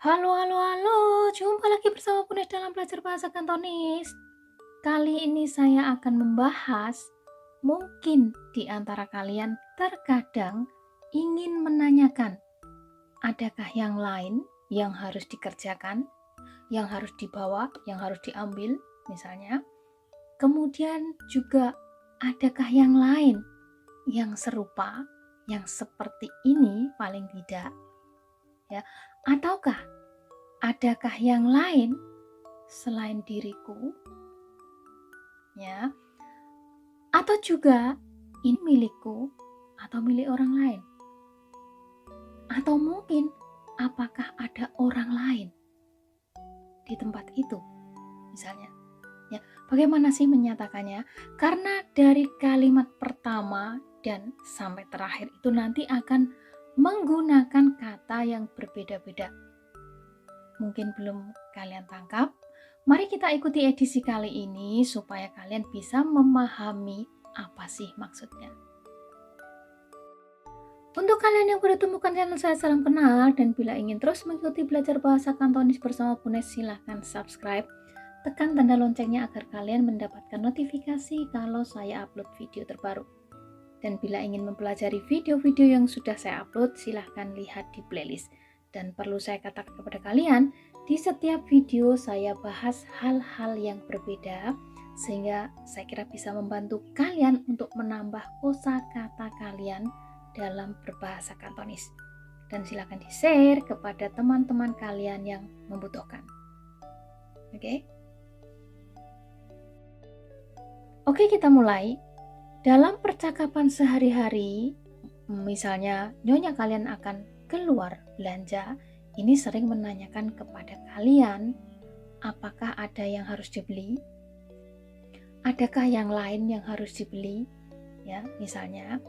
Halo, halo, halo. Jumpa lagi bersama Bunda dalam belajar bahasa Kantonis. Kali ini saya akan membahas, mungkin di antara kalian terkadang ingin menanyakan, adakah yang lain yang harus dikerjakan, yang harus dibawa, yang harus diambil, misalnya. Kemudian juga, adakah yang lain yang serupa, yang seperti ini paling tidak, ya? Ataukah adakah yang lain selain diriku, ya? Atau juga ini milikku atau milik orang lain? Atau mungkin apakah ada orang lain di tempat itu, misalnya? Ya, bagaimana sih menyatakannya? Karena dari kalimat pertama dan sampai terakhir itu nanti akan menggunakan kata yang berbeda-beda. Mungkin belum kalian tangkap. Mari kita ikuti edisi kali ini supaya kalian bisa memahami apa sih maksudnya. Untuk kalian yang baru temukan channel saya, salam kenal, dan bila ingin terus mengikuti belajar bahasa Kantonis bersama Bunes, silahkan subscribe, tekan tanda loncengnya agar kalian mendapatkan notifikasi kalau saya upload video terbaru. Dan bila ingin mempelajari video-video yang sudah saya upload, silahkan lihat di playlist. Dan perlu saya katakan kepada kalian, di setiap video saya bahas hal-hal yang berbeda, sehingga saya kira bisa membantu kalian untuk menambah kosakata kalian dalam berbahasa Kantonis. Dan silakan di-share kepada teman-teman kalian yang membutuhkan. Oke, kita mulai. Dalam percakapan sehari-hari, misalnya nyonya kalian akan keluar belanja, ini sering menanyakan kepada kalian, apakah ada yang harus dibeli? Adakah yang lain yang harus dibeli? Ya, misalnya,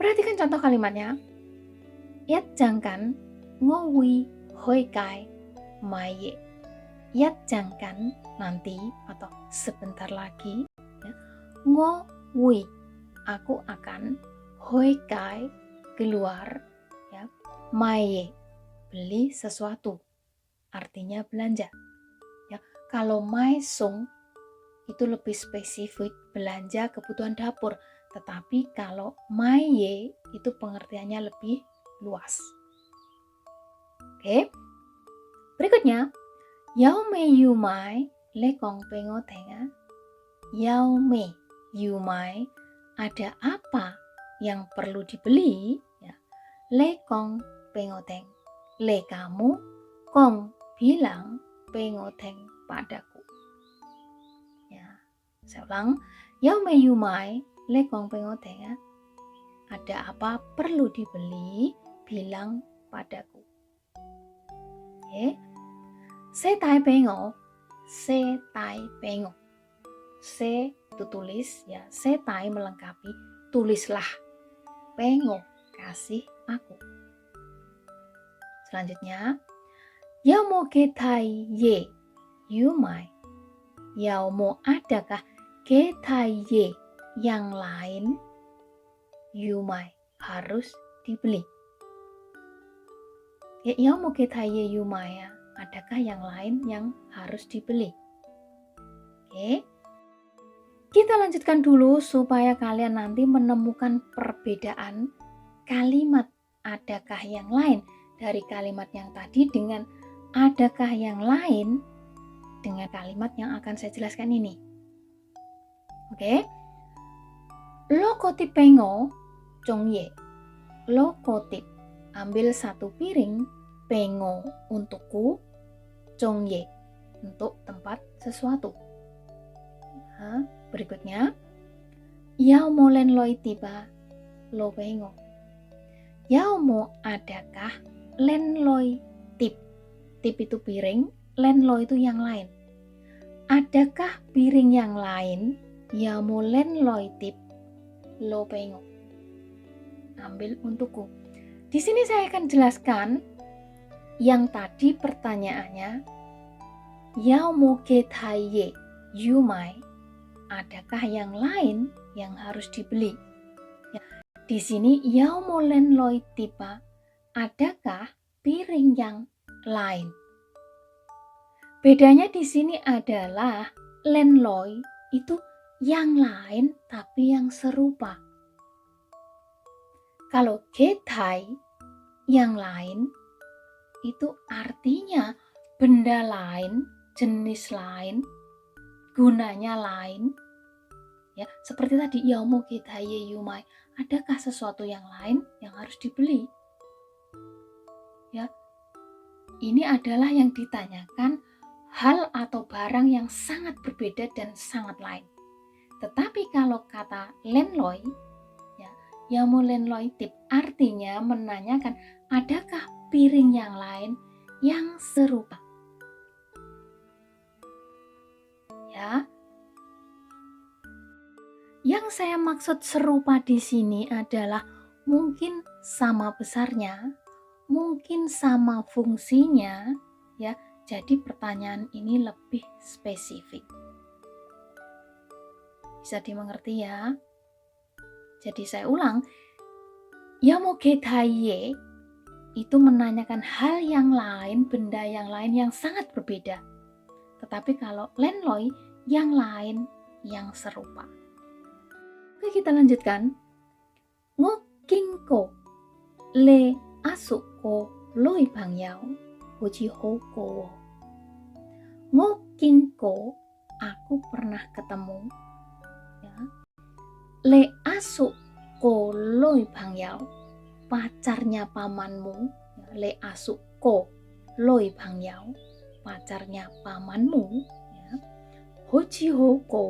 perhatikan contoh kalimatnya. Yat jangkan ngowi hoi kai maye. Yat jangkan nanti atau sebentar lagi, ya, ngowi aku akan, hoi kai keluar, ya, maye beli sesuatu, artinya belanja. Ya, kalau maesung itu lebih spesifik belanja kebutuhan dapur, tetapi kalau maye itu pengertiannya lebih luas. Oke. Berikutnya, yao mei yu mai le kong pengo tenga. Yao mei yu mai, ada apa yang perlu dibeli, ya. Le kong pengoteng, le kamu, kong bilang, pengoteng padaku. Ya, saya ulang. Yao mei yu mai le kong pengoteng, ya. Ada apa perlu dibeli, bilang padaku. Oke. Se tai pengo, se tai pengo. Se itu tulis, ya, setai melengkapi, tulislah, pengo kasih aku. Selanjutnya, yao ketai ye yumai. Yao adakah ketai ye yang lain, yumai harus dibeli. Ya, yao ketai ye yumai, ya, adakah yang lain yang harus dibeli? Oke. Kita lanjutkan dulu supaya kalian nanti menemukan perbedaan kalimat adakah yang lain dari kalimat yang tadi dengan adakah yang lain dengan kalimat yang akan saya jelaskan ini. Oke. Lo kotip pengo cong ye. Lo kotip, ambil satu piring, pengo untukku, cong ye untuk tempat sesuatu. Berikutnya, yao mo len loi tiba lo pengo. Yao mo adakah len loi tip. Tip itu piring, len loi itu yang lain. Adakah piring yang lain, yao mo len loi tip lo pengo. Ambil untukku. Di sini saya akan jelaskan yang tadi pertanyaannya, yao mo ketai ye yumai. Adakah yang lain yang harus dibeli? Ya, di sini yao mo len loi tiba, adakah piring yang lain. Bedanya di sini adalah lenloi itu yang lain tapi yang serupa. Kalau getai yang lain itu artinya benda lain, jenis lain, gunanya lain. Ya, seperti tadi yaumo getai yumai, adakah sesuatu yang lain yang harus dibeli? Ya. Ini adalah yang ditanyakan hal atau barang yang sangat berbeda dan sangat lain. Tetapi kalau kata lenloi, ya, yaumo lenloi tip artinya menanyakan adakah piring yang lain yang serupa. Ya. Yang saya maksud serupa di sini adalah mungkin sama besarnya, mungkin sama fungsinya, ya. Jadi pertanyaan ini lebih spesifik. Bisa dimengerti ya? Jadi saya ulang, yaumo getai itu menanyakan hal yang lain, benda yang lain yang sangat berbeda. Tetapi kalau lenloi yang lain yang serupa. Oke, kita lanjutkan. Ngokingko le asuko loi bangyao uji hoko. Ngokingko, aku pernah ketemu, ya, le asuko loi bangyao, pacarnya pamanmu, ya, le asuko loi bangyao, pacarnya pamanmu, ya. Hoji hoko,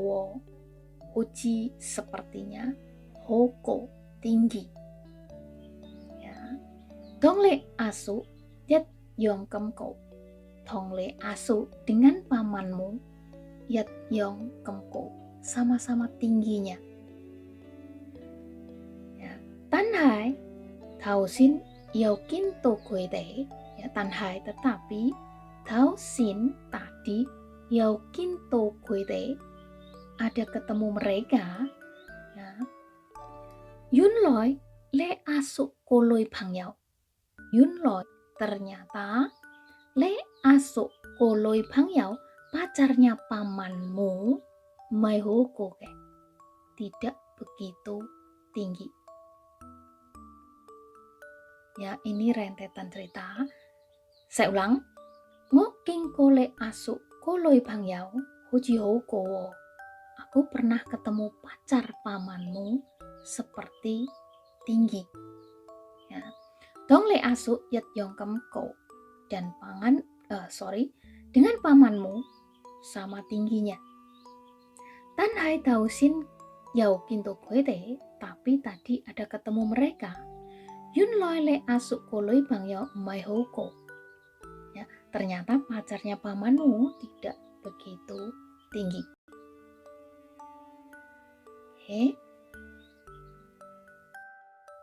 hoji sepertinya, hoko tinggi, ya. Dongle asu yat yong kemko, dongle asu dengan pamanmu yat yong kemko, sama-sama tingginya, ya. Tanhai tausin yaukin to goite, ya, tanhai tetapi, tausin tadi, yaukin to goite ada ketemu mereka, ya. Yunloi le asuk koloi bangyao. Yunloi ternyata le asuk koloi bangyao, pacarnya pamanmu, maihoko ke, tidak begitu tinggi. Ya, ini rentetan cerita. Saya ulang. Ngoking kole asuk koloi bangyao, hoji hoko. Aku pernah ketemu pacar pamanmu seperti tinggi, ya. Dongle asu yat yongkem ko, dan dengan pamanmu sama tingginya. Tanhai tausin yau kinto goete, tapi tadi ada ketemu mereka. Yun loi le asu koloi bangyao mai hoko, ya, ternyata pacarnya pamanmu tidak begitu tinggi. Oke.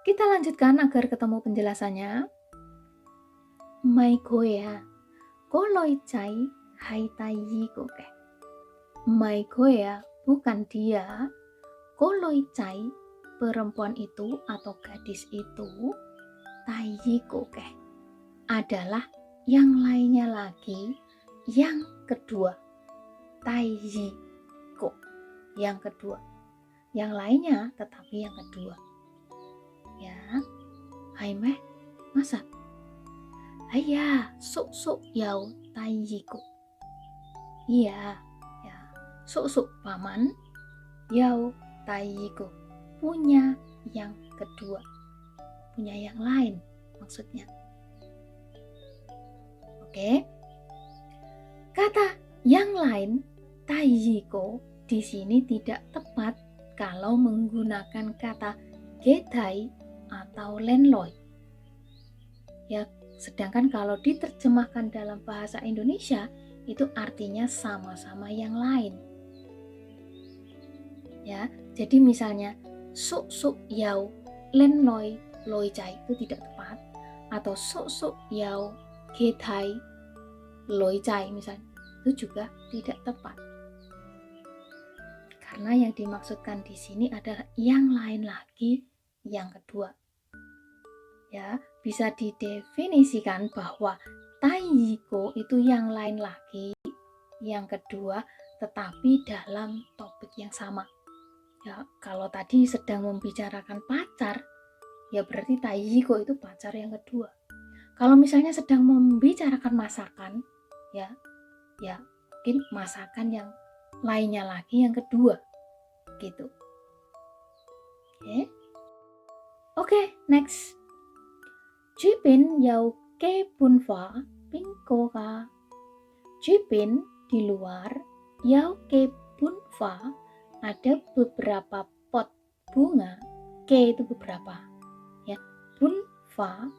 Kita lanjutkan agar ketemu penjelasannya. Mai goya, koloi cai hai tayi goke. Mai goya bukan dia, koloi cai perempuan itu atau gadis itu, tayi goke adalah yang lainnya lagi, yang kedua. Tayi go, yang kedua. Yang lainnya tetapi yang kedua. Ya, hai meh, masa? Ayah, suk yau tayiku. Iya, ya, suk paman, yau tayiku, punya yang kedua, punya yang lain maksudnya. Oke, kata yang lain tayiko di sini tidak tepat kalau menggunakan kata getai atau lenloi. Ya, sedangkan kalau diterjemahkan dalam bahasa Indonesia itu artinya sama-sama yang lain. Ya, jadi misalnya suk yau lenloi loi cai itu tidak tepat, atau suk yau getai loi cai misalnya, itu juga tidak tepat. Karena yang dimaksudkan di sini adalah yang lain lagi, yang kedua. Ya, bisa didefinisikan bahwa taijiko itu yang lain lagi, yang kedua, tetapi dalam topik yang sama. Ya, kalau tadi sedang membicarakan pacar, ya berarti taijiko itu pacar yang kedua. Kalau misalnya sedang membicarakan masakan, ya mungkin masakan yang lainnya lagi yang kedua, gitu. Oke, next. Jipin yau ke bunfa pingko ka. Jipin di luar yau ke bunfa ada beberapa pot bunga. Ke itu beberapa, ya. Bunfa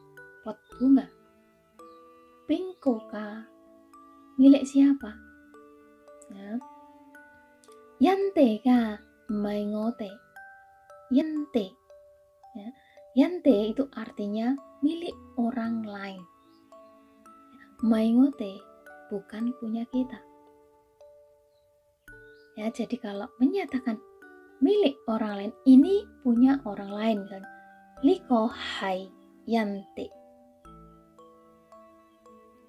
pot bunga. Pingko ka milik siapa? Ya. Yante ka maingote. Yante. Ya. Yante itu artinya milik orang lain. Maingote bukan punya kita. Ya, jadi kalau menyatakan milik orang lain, ini punya orang lain kan. Liko hai yante.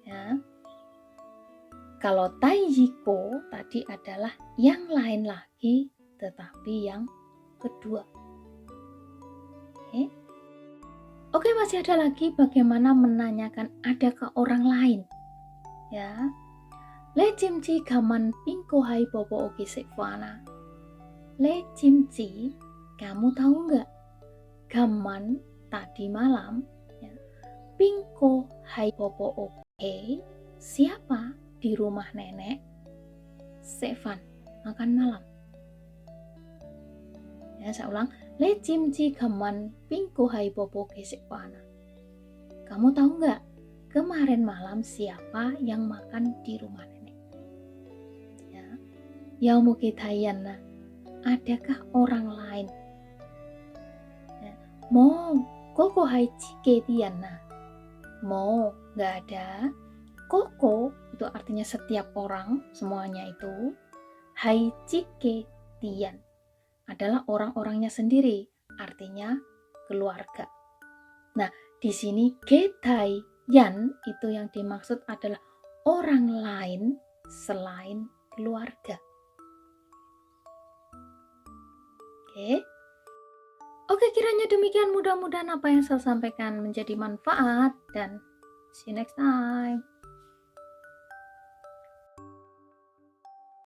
Ya. Kalau taijiko tadi adalah yang lain lagi tetapi yang kedua. Oke, masih ada lagi bagaimana menanyakan adakah orang lain. Ya. Le jimji gaman pingko hai bobo oki sekwana. Le jimji, kamu tahu nggak? Gaman tadi malam, ya. Pingko hai bobo oke, siapa di rumah nenek? Sevan, makan malam. Ya, saya ulang. Le jimji gaman pingko hai bobo oke sekwana. Kamu tahu nggak? Kemarin malam siapa yang makan di rumah nenek? Ya. Yaumukitayana, adakah orang lain? Ya. Mo, koko hai chike tiana. Mo, nggak ada. Koko itu artinya setiap orang, semuanya itu. Hai chike tian adalah orang-orangnya sendiri, artinya keluarga. Nah, di sini getai yan itu yang dimaksud adalah orang lain selain keluarga. Oke, kiranya demikian, mudah-mudahan apa yang saya sampaikan menjadi manfaat dan see you next time.